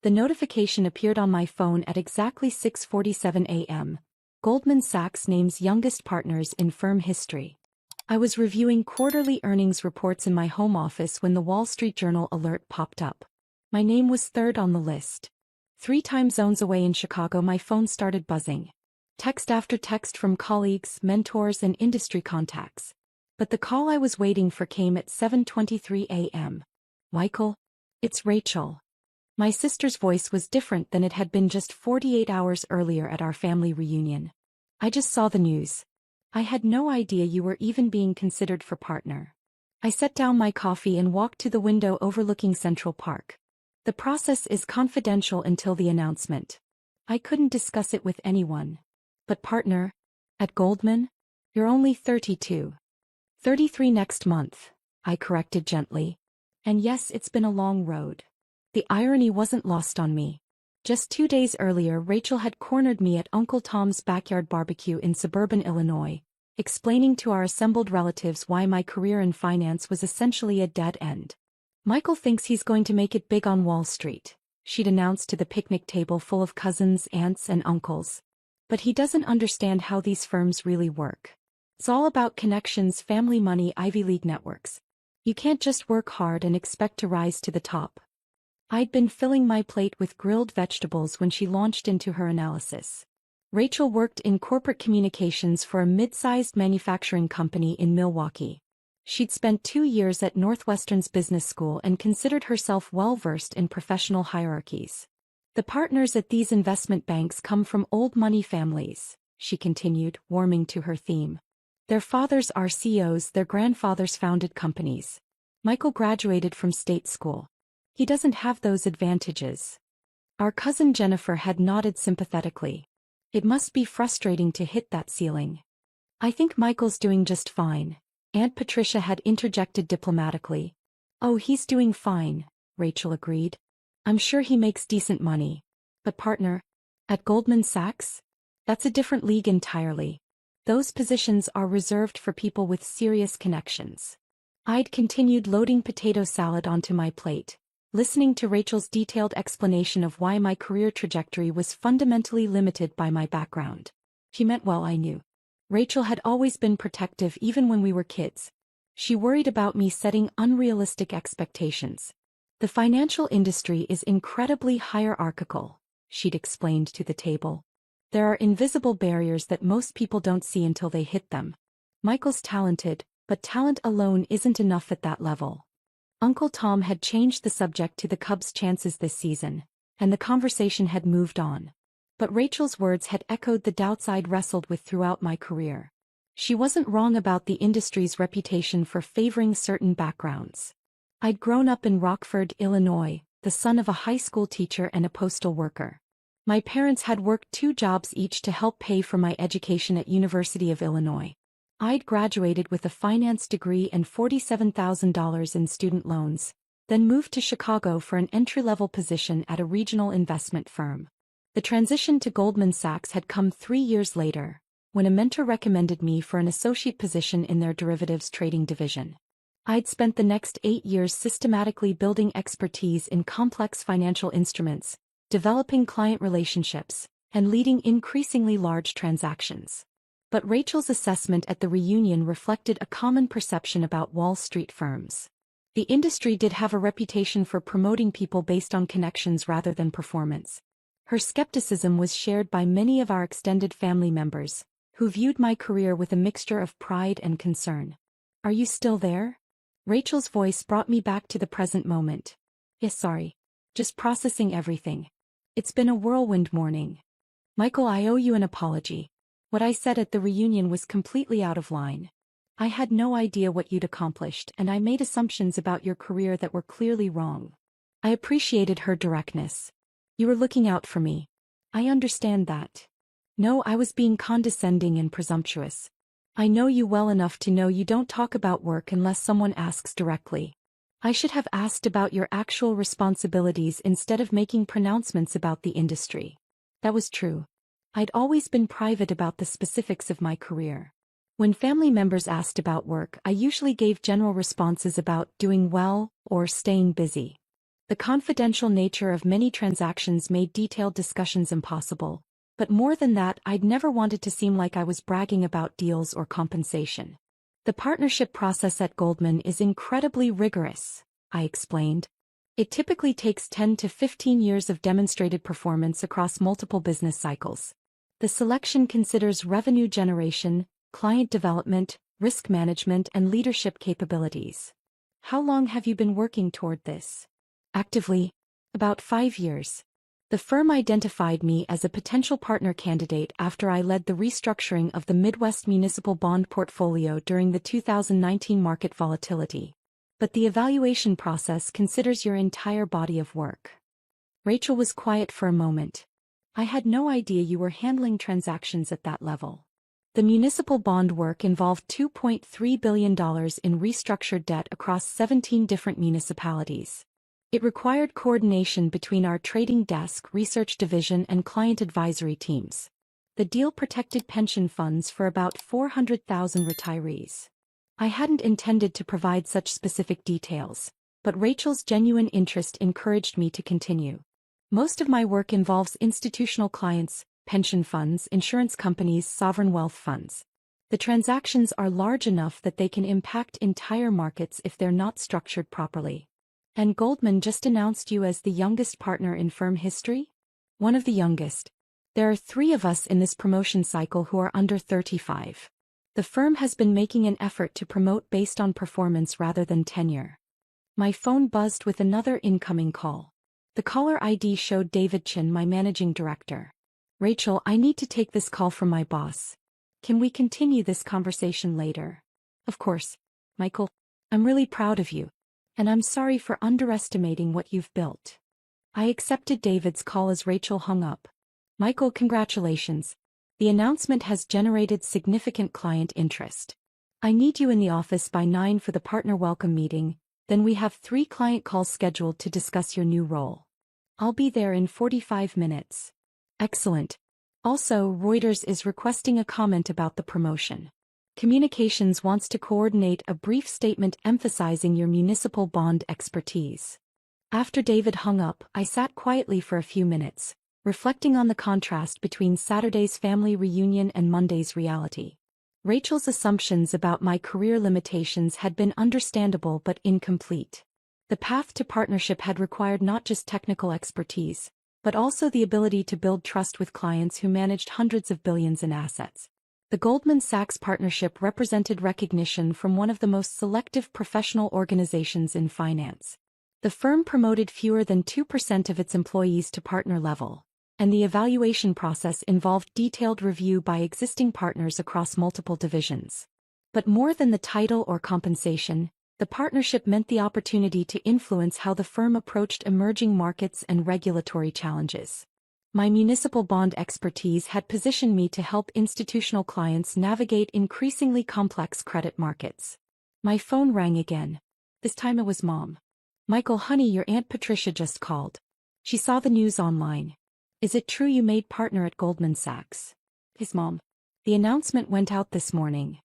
The notification appeared on my phone at exactly 6:47 a.m. Goldman Sachs names youngest partners in firm history. I was reviewing quarterly earnings reports in my home office when the Wall Street Journal alert popped up. My name was third on the list. 3 time zones away in Chicago, my phone started buzzing. Text after text from colleagues, mentors, and industry contacts. But the call I was waiting for came at 7:23 a.m. Michael? It's Rachel. My sister's voice was different than it had been just 48 hours earlier at our family reunion. I just saw the news. I had no idea you were even being considered for partner. I set down my coffee and walked to the window overlooking Central Park. The process is confidential until the announcement. I couldn't discuss it with anyone. But partner? At Goldman? You're only 32. 33 next month, I corrected gently. And yes, it's been a long road. The irony wasn't lost on me. Just 2 days earlier, Rachel had cornered me at Uncle Tom's backyard barbecue in suburban Illinois, explaining to our assembled relatives why my career in finance was essentially a dead end. Michael thinks he's going to make it big on Wall Street, she'd announced to the picnic table full of cousins, aunts, and uncles. But he doesn't understand how these firms really work. It's all about connections, family money, Ivy League networks. You can't just work hard and expect to rise to the top. I'd been filling my plate with grilled vegetables when she launched into her analysis. Rachel worked in corporate communications for a mid-sized manufacturing company in Milwaukee. She'd spent 2 years at Northwestern's business school and considered herself well-versed in professional hierarchies. The partners at these investment banks come from old money families, she continued, warming to her theme. Their fathers are CEOs, their grandfathers founded companies. Michael graduated from state school. He doesn't have those advantages. Our cousin Jennifer had nodded sympathetically. It must be frustrating to hit that ceiling. I think Michael's doing just fine, Aunt Patricia had interjected diplomatically. Oh, he's doing fine, Rachel agreed. I'm sure he makes decent money. But partner? At Goldman Sachs? That's a different league entirely. Those positions are reserved for people with serious connections. I'd continued loading potato salad onto my plate, listening to Rachel's detailed explanation of why my career trajectory was fundamentally limited by my background. She meant well, I knew. Rachel had always been protective even when we were kids. She worried about me setting unrealistic expectations. The financial industry is incredibly hierarchical, she'd explained to the table. There are invisible barriers that most people don't see until they hit them. Michael's talented, but talent alone isn't enough at that level. Uncle Tom had changed the subject to the Cubs' chances this season, and the conversation had moved on. But Rachel's words had echoed the doubts I'd wrestled with throughout my career. She wasn't wrong about the industry's reputation for favoring certain backgrounds. I'd grown up in Rockford, Illinois, the son of a high school teacher and a postal worker. My parents had worked 2 jobs each to help pay for my education at University of Illinois. I'd graduated with a finance degree and $47,000 in student loans, then moved to Chicago for an entry-level position at a regional investment firm. The transition to Goldman Sachs had come 3 years later, when a mentor recommended me for an associate position in their derivatives trading division. I'd spent the next 8 years systematically building expertise in complex financial instruments, developing client relationships, and leading increasingly large transactions. But Rachel's assessment at the reunion reflected a common perception about Wall Street firms. The industry did have a reputation for promoting people based on connections rather than performance. Her skepticism was shared by many of our extended family members, who viewed my career with a mixture of pride and concern. Are you still there? Rachel's voice brought me back to the present moment. Yes, sorry. Just processing everything. It's been a whirlwind morning. Michael, I owe you an apology. What I said at the reunion was completely out of line. I had no idea what you'd accomplished, and I made assumptions about your career that were clearly wrong. I appreciated her directness. You were looking out for me. I understand that. No, I was being condescending and presumptuous. I know you well enough to know you don't talk about work unless someone asks directly. I should have asked about your actual responsibilities instead of making pronouncements about the industry. That was true. I'd always been private about the specifics of my career. When family members asked about work, I usually gave general responses about doing well or staying busy. The confidential nature of many transactions made detailed discussions impossible, but more than that, I'd never wanted to seem like I was bragging about deals or compensation. The partnership process at Goldman is incredibly rigorous, I explained. It typically takes 10 to 15 years of demonstrated performance across multiple business cycles. The selection considers revenue generation, client development, risk management, and leadership capabilities. How long have you been working toward this? Actively? About 5 years. The firm identified me as a potential partner candidate after I led the restructuring of the Midwest municipal bond portfolio during the 2019 market volatility. But the evaluation process considers your entire body of work. Rachel was quiet for a moment. I had no idea you were handling transactions at that level. The municipal bond work involved $2.3 billion in restructured debt across 17 different municipalities. It required coordination between our trading desk, research division, and client advisory teams. The deal protected pension funds for about 400,000 retirees. I hadn't intended to provide such specific details, but Rachel's genuine interest encouraged me to continue. Most of my work involves institutional clients, pension funds, insurance companies, sovereign wealth funds. The transactions are large enough that they can impact entire markets if they're not structured properly. And Goldman just announced you as the youngest partner in firm history? One of the youngest. There are 3 of us in this promotion cycle who are under 35. The firm has been making an effort to promote based on performance rather than tenure. My phone buzzed with another incoming call. The caller ID showed David Chin, my managing director. Rachel, I need to take this call from my boss. Can we continue this conversation later? Of course. Michael, I'm really proud of you. And I'm sorry for underestimating what you've built. I accepted David's call as Rachel hung up. Michael, congratulations. The announcement has generated significant client interest. I need you in the office by 9 for the partner welcome meeting, then we have 3 client calls scheduled to discuss your new role. I'll be there in 45 minutes. Excellent. Also, Reuters is requesting a comment about the promotion. Communications wants to coordinate a brief statement emphasizing your municipal bond expertise. After David hung up, I sat quietly for a few minutes, reflecting on the contrast between Saturday's family reunion and Monday's reality. Rachel's assumptions about my career limitations had been understandable but incomplete. The path to partnership had required not just technical expertise, but also the ability to build trust with clients who managed hundreds of billions in assets. The Goldman Sachs partnership represented recognition from one of the most selective professional organizations in finance. The firm promoted fewer than 2% of its employees to partner level, and the evaluation process involved detailed review by existing partners across multiple divisions. But more than the title or compensation, the partnership meant the opportunity to influence how the firm approached emerging markets and regulatory challenges. My municipal bond expertise had positioned me to help institutional clients navigate increasingly complex credit markets. My phone rang again. This time it was Mom. Michael, honey, your Aunt Patricia just called. She saw the news online. Is it true you made partner at Goldman Sachs? His mom. The announcement went out this morning.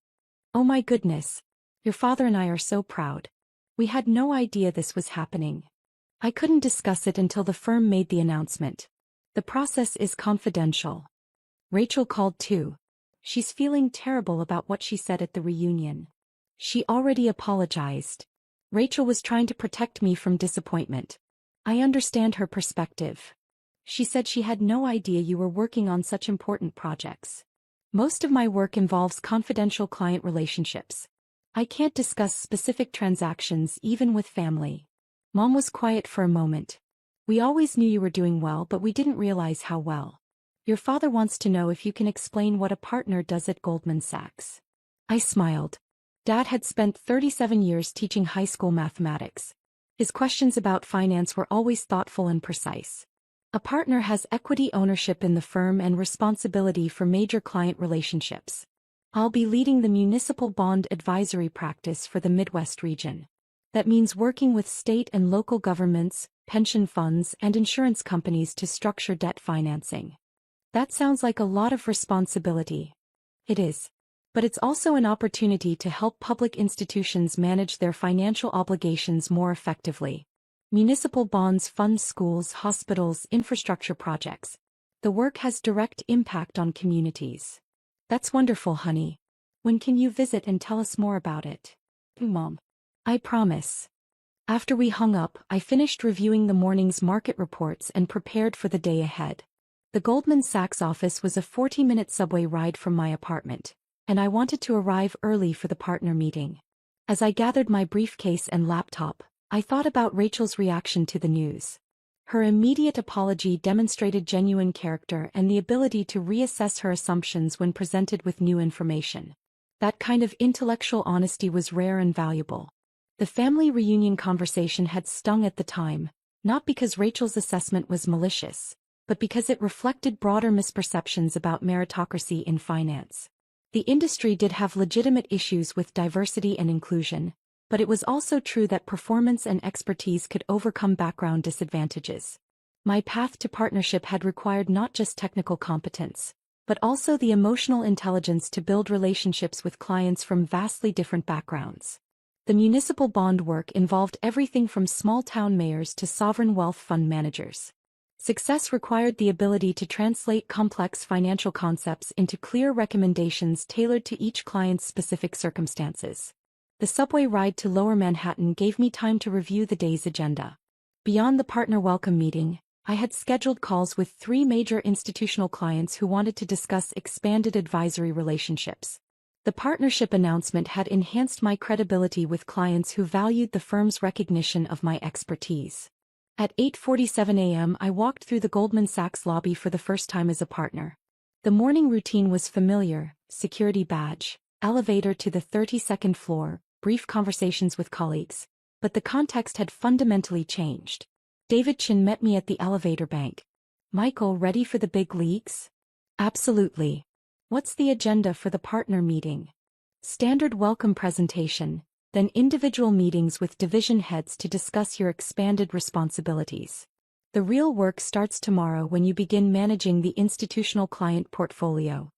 Oh my goodness. Your father and I are so proud. We had no idea this was happening. I couldn't discuss it until the firm made the announcement. The process is confidential. Rachel called too. She's feeling terrible about what she said at the reunion. She already apologized. Rachel was trying to protect me from disappointment. I understand her perspective. She said she had no idea you were working on such important projects. Most of my work involves confidential client relationships. I can't discuss specific transactions even with family. Mom was quiet for a moment. We always knew you were doing well, but we didn't realize how well. Your father wants to know if you can explain what a partner does at Goldman Sachs. I smiled. Dad had spent 37 years teaching high school mathematics. His questions about finance were always thoughtful and precise. A partner has equity ownership in the firm and responsibility for major client relationships. I'll be leading the municipal bond advisory practice for the Midwest region. That means working with state and local governments, pension funds, and insurance companies to structure debt financing. That sounds like a lot of responsibility. It is. But it's also an opportunity to help public institutions manage their financial obligations more effectively. Municipal bonds fund schools, hospitals, infrastructure projects. The work has direct impact on communities. That's wonderful, honey. When can you visit and tell us more about it? Mom. I promise. After we hung up, I finished reviewing the morning's market reports and prepared for the day ahead. The Goldman Sachs office was a 40-minute subway ride from my apartment, and I wanted to arrive early for the partner meeting. As I gathered my briefcase and laptop, I thought about Rachel's reaction to the news. Her immediate apology demonstrated genuine character and the ability to reassess her assumptions when presented with new information. That kind of intellectual honesty was rare and valuable. The family reunion conversation had stung at the time, not because Rachel's assessment was malicious, but because it reflected broader misperceptions about meritocracy in finance. The industry did have legitimate issues with diversity and inclusion, but it was also true that performance and expertise could overcome background disadvantages. My path to partnership had required not just technical competence, but also the emotional intelligence to build relationships with clients from vastly different backgrounds. The municipal bond work involved everything from small-town mayors to sovereign wealth fund managers. Success required the ability to translate complex financial concepts into clear recommendations tailored to each client's specific circumstances. The subway ride to Lower Manhattan gave me time to review the day's agenda. Beyond the partner welcome meeting, I had scheduled calls with 3 major institutional clients who wanted to discuss expanded advisory relationships. The partnership announcement had enhanced my credibility with clients who valued the firm's recognition of my expertise. At 8:47 a.m. I walked through the Goldman Sachs lobby for the first time as a partner. The morning routine was familiar: security badge, elevator to the 32nd floor, brief conversations with colleagues. But the context had fundamentally changed. David Chin met me at the elevator bank. Michael, ready for the big leagues? Absolutely. What's the agenda for the partner meeting? Standard welcome presentation, then individual meetings with division heads to discuss your expanded responsibilities. The real work starts tomorrow when you begin managing the institutional client portfolio.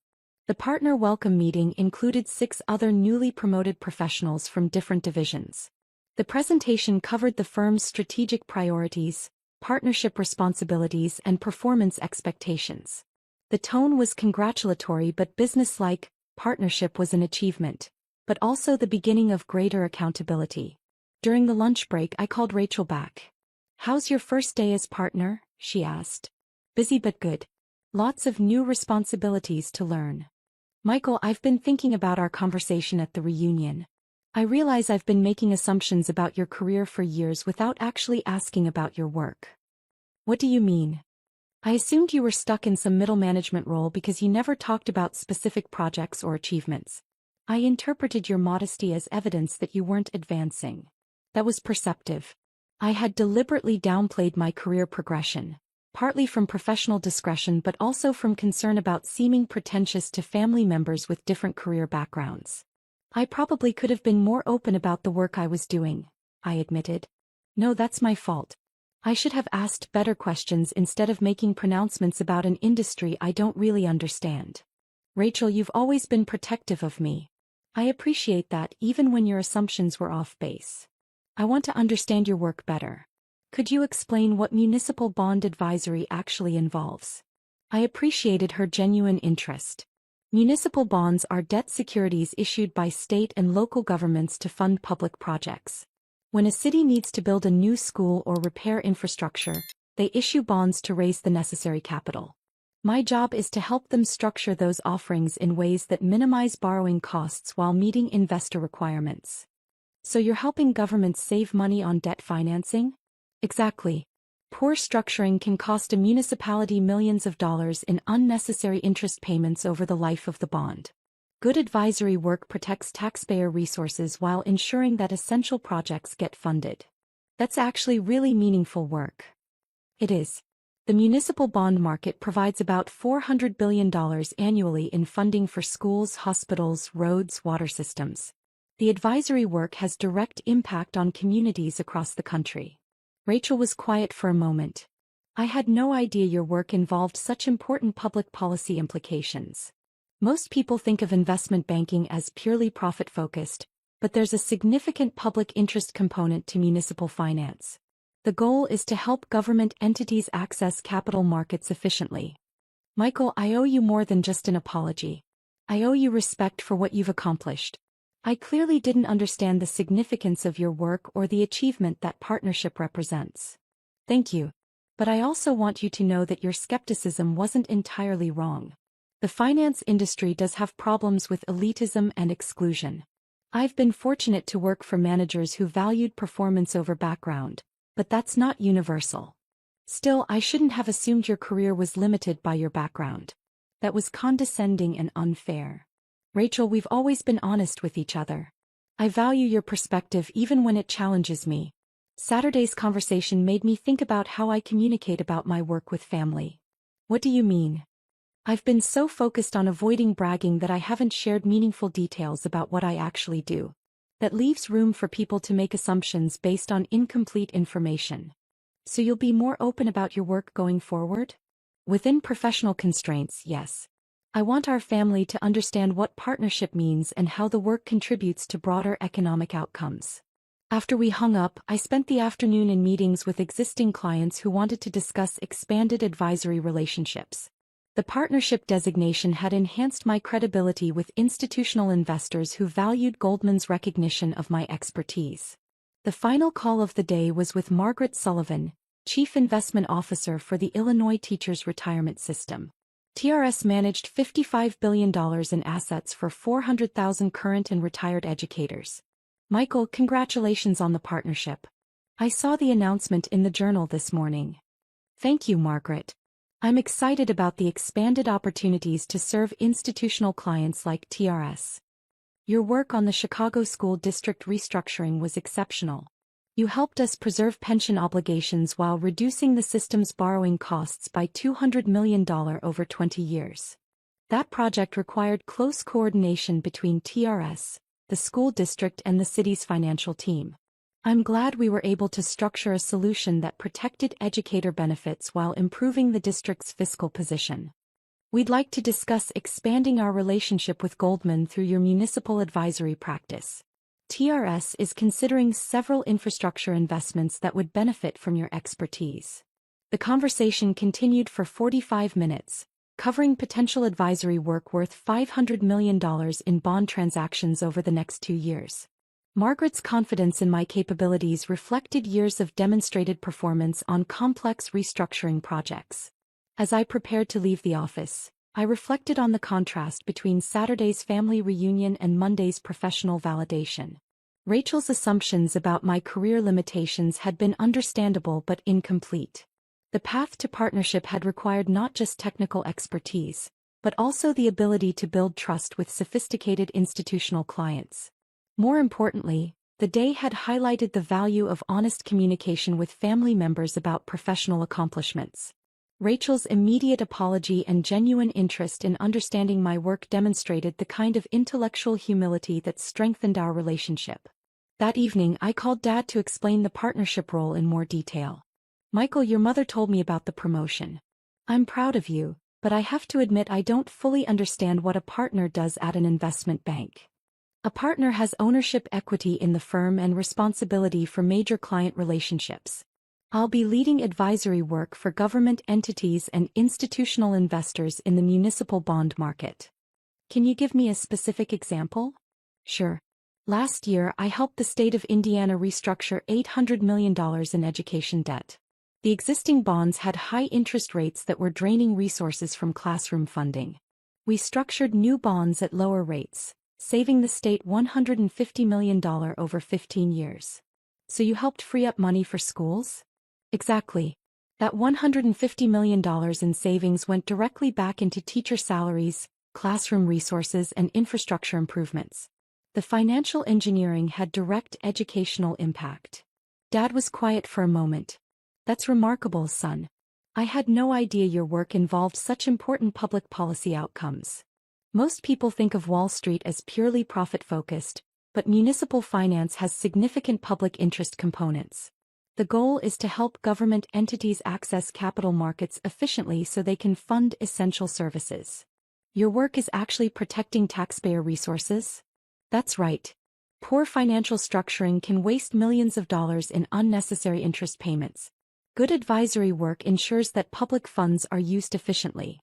The partner welcome meeting included 6 other newly promoted professionals from different divisions. The presentation covered the firm's strategic priorities, partnership responsibilities, and performance expectations. The tone was congratulatory but businesslike. Partnership was an achievement, but also the beginning of greater accountability. During the lunch break, I called Rachel back. "How's your first day as partner?" she asked. "Busy but good. Lots of new responsibilities to learn." "Michael, I've been thinking about our conversation at the reunion. I realize I've been making assumptions about your career for years without actually asking about your work." "What do you mean?" "I assumed you were stuck in some middle management role because you never talked about specific projects or achievements. I interpreted your modesty as evidence that you weren't advancing." That was perceptive. I had deliberately downplayed my career progression, partly from professional discretion but also from concern about seeming pretentious to family members with different career backgrounds. "I probably could have been more open about the work I was doing," I admitted. "No, that's my fault. I should have asked better questions instead of making pronouncements about an industry I don't really understand." "Rachel, you've always been protective of me. I appreciate that, even when your assumptions were off base. I want to understand your work better. Could you explain what municipal bond advisory actually involves?" I appreciated her genuine interest. Municipal bonds are debt securities issued by state and local governments to fund public projects. When a city needs to build a new school or repair infrastructure, they issue bonds to raise the necessary capital. My job is to help them structure those offerings in ways that minimize borrowing costs while meeting investor requirements. "So you're helping governments save money on debt financing?" "Exactly. Poor structuring can cost a municipality millions of dollars in unnecessary interest payments over the life of the bond. Good advisory work protects taxpayer resources while ensuring that essential projects get funded." That's actually really meaningful work. It is. The municipal bond market provides about $400 billion annually in funding for schools, hospitals, roads, water systems. The advisory work has direct impact on communities across the country. Rachel was quiet for a moment. "I had no idea your work involved such important public policy implications. Most people think of investment banking as purely profit-focused, but there's a significant public interest component to municipal finance." The goal is to help government entities access capital markets efficiently. Michael, I owe you more than just an apology. I owe you respect for what you've accomplished. I clearly didn't understand the significance of your work or the achievement that partnership represents. Thank you. But I also want you to know that your skepticism wasn't entirely wrong. The finance industry does have problems with elitism and exclusion. I've been fortunate to work for managers who valued performance over background, but that's not universal. Still, I shouldn't have assumed your career was limited by your background. That was condescending and unfair. Rachel, we've always been honest with each other. I value your perspective even when it challenges me. Saturday's conversation made me think about how I communicate about my work with family. What do you mean? I've been so focused on avoiding bragging that I haven't shared meaningful details about what I actually do. That leaves room for people to make assumptions based on incomplete information. So you'll be more open about your work going forward? Within professional constraints, yes. I want our family to understand what partnership means and how the work contributes to broader economic outcomes. After we hung up, I spent the afternoon in meetings with existing clients who wanted to discuss expanded advisory relationships. The partnership designation had enhanced my credibility with institutional investors who valued Goldman's recognition of my expertise. The final call of the day was with Margaret Sullivan, Chief Investment Officer for the Illinois Teachers' Retirement System. TRS managed $55 billion in assets for 400,000 current and retired educators. Michael, congratulations on the partnership. I saw the announcement in the Journal this morning. Thank you, Margaret. I'm excited about the expanded opportunities to serve institutional clients like TRS. Your work on the Chicago School District restructuring was exceptional. You helped us preserve pension obligations while reducing the system's borrowing costs by $200 million over 20 years. That project required close coordination between TRS, the school district, and the city's financial team. I'm glad we were able to structure a solution that protected educator benefits while improving the district's fiscal position. We'd like to discuss expanding our relationship with Goldman through your municipal advisory practice. TRS is considering several infrastructure investments that would benefit from your expertise. The conversation continued for 45 minutes, covering potential advisory work worth $500 million in bond transactions over the next 2 years. Margaret's confidence in my capabilities reflected years of demonstrated performance on complex restructuring projects. As I prepared to leave the office, I reflected on the contrast between Saturday's family reunion and Monday's professional validation. Rachel's assumptions about my career limitations had been understandable but incomplete. The path to partnership had required not just technical expertise, but also the ability to build trust with sophisticated institutional clients. More importantly, the day had highlighted the value of honest communication with family members about professional accomplishments. Rachel's immediate apology and genuine interest in understanding my work demonstrated the kind of intellectual humility that strengthened our relationship. That evening, I called Dad to explain the partnership role in more detail. Michael, your mother told me about the promotion. I'm proud of you, but I have to admit I don't fully understand what a partner does at an investment bank. A partner has ownership equity in the firm and responsibility for major client relationships. I'll be leading advisory work for government entities and institutional investors in the municipal bond market. Can you give me a specific example? Sure. Last year, I helped the state of Indiana restructure $800 million in education debt. The existing bonds had high interest rates that were draining resources from classroom funding. We structured new bonds at lower rates, saving the state $150 million over 15 years. So you helped free up money for schools? Exactly. That $150 million in savings went directly back into teacher salaries, classroom resources, and infrastructure improvements. The financial engineering had direct educational impact. Dad was quiet for a moment. That's remarkable, son. I had no idea your work involved such important public policy outcomes. Most people think of Wall Street as purely profit-focused, but municipal finance has significant public interest components. The goal is to help government entities access capital markets efficiently so they can fund essential services. Your work is actually protecting taxpayer resources? That's right. Poor financial structuring can waste millions of dollars in unnecessary interest payments. Good advisory work ensures that public funds are used efficiently.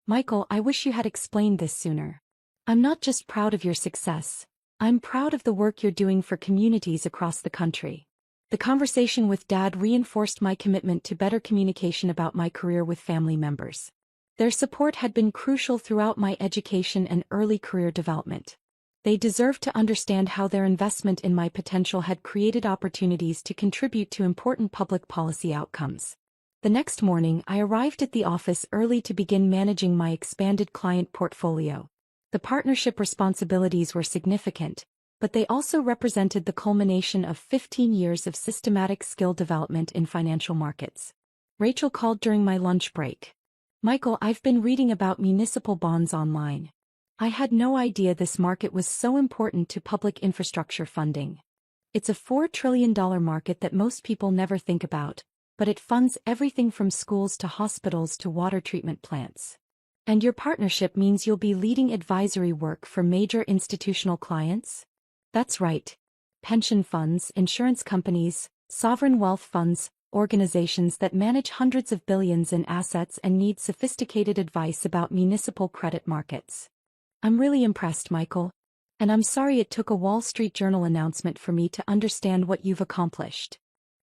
Michael, I wish you had explained this sooner. I'm not just proud of your success. I'm proud of the work you're doing for communities across the country. The conversation with Dad reinforced my commitment to better communication about my career with family members. Their support had been crucial throughout my education and early career development. They deserved to understand how their investment in my potential had created opportunities to contribute to important public policy outcomes. The next morning, I arrived at the office early to begin managing my expanded client portfolio. The partnership responsibilities were significant, but they also represented the culmination of 15 years of systematic skill development in financial markets. Rachel called during my lunch break. Michael, I've been reading about municipal bonds online. I had no idea this market was so important to public infrastructure funding. It's a $4 trillion market that most people never think about, but it funds everything from schools to hospitals to water treatment plants. And your partnership means you'll be leading advisory work for major institutional clients? That's right. Pension funds, insurance companies, sovereign wealth funds, organizations that manage hundreds of billions in assets and need sophisticated advice about municipal credit markets. I'm really impressed, Michael. And I'm sorry it took a Wall Street Journal announcement for me to understand what you've accomplished.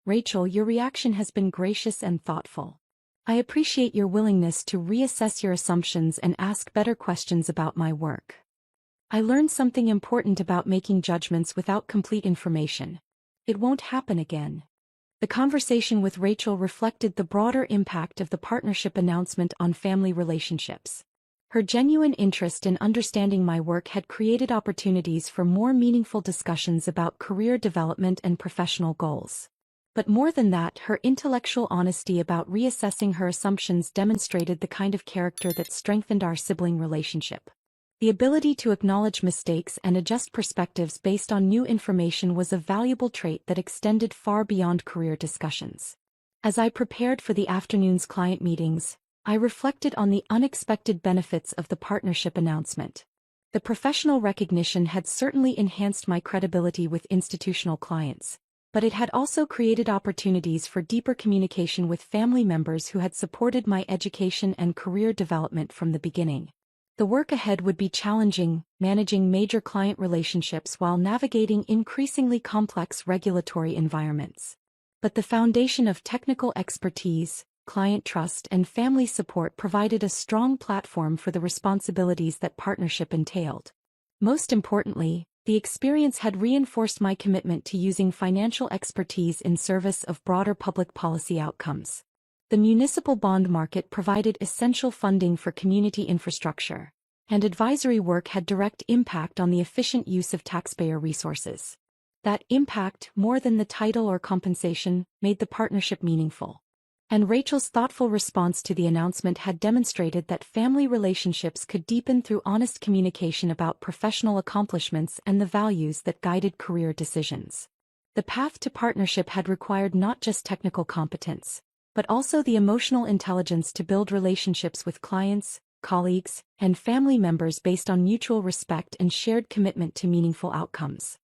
Rachel, your reaction has been gracious and thoughtful. I appreciate your willingness to reassess your assumptions and ask better questions about my work. I learned something important about making judgments without complete information. It won't happen again. The conversation with Rachel reflected the broader impact of the partnership announcement on family relationships. Her genuine interest in understanding my work had created opportunities for more meaningful discussions about career development and professional goals. But more than that, her intellectual honesty about reassessing her assumptions demonstrated the kind of character that strengthened our sibling relationship. The ability to acknowledge mistakes and adjust perspectives based on new information was a valuable trait that extended far beyond career discussions. As I prepared for the afternoon's client meetings, I reflected on the unexpected benefits of the partnership announcement. The professional recognition had certainly enhanced my credibility with institutional clients, but it had also created opportunities for deeper communication with family members who had supported my education and career development from the beginning. The work ahead would be challenging, managing major client relationships while navigating increasingly complex regulatory environments. But the foundation of technical expertise, client trust, and family support provided a strong platform for the responsibilities that partnership entailed. Most importantly, the experience had reinforced my commitment to using financial expertise in service of broader public policy outcomes. The municipal bond market provided essential funding for community infrastructure, and advisory work had direct impact on the efficient use of taxpayer resources. That impact, more than the title or compensation, made the partnership meaningful. And Rachel's thoughtful response to the announcement had demonstrated that family relationships could deepen through honest communication about professional accomplishments and the values that guided career decisions. The path to partnership had required not just technical competence, but also the emotional intelligence to build relationships with clients, colleagues, and family members based on mutual respect and shared commitment to meaningful outcomes.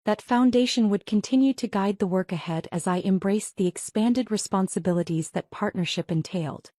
That foundation would continue to guide the work ahead as I embraced the expanded responsibilities that partnership entailed.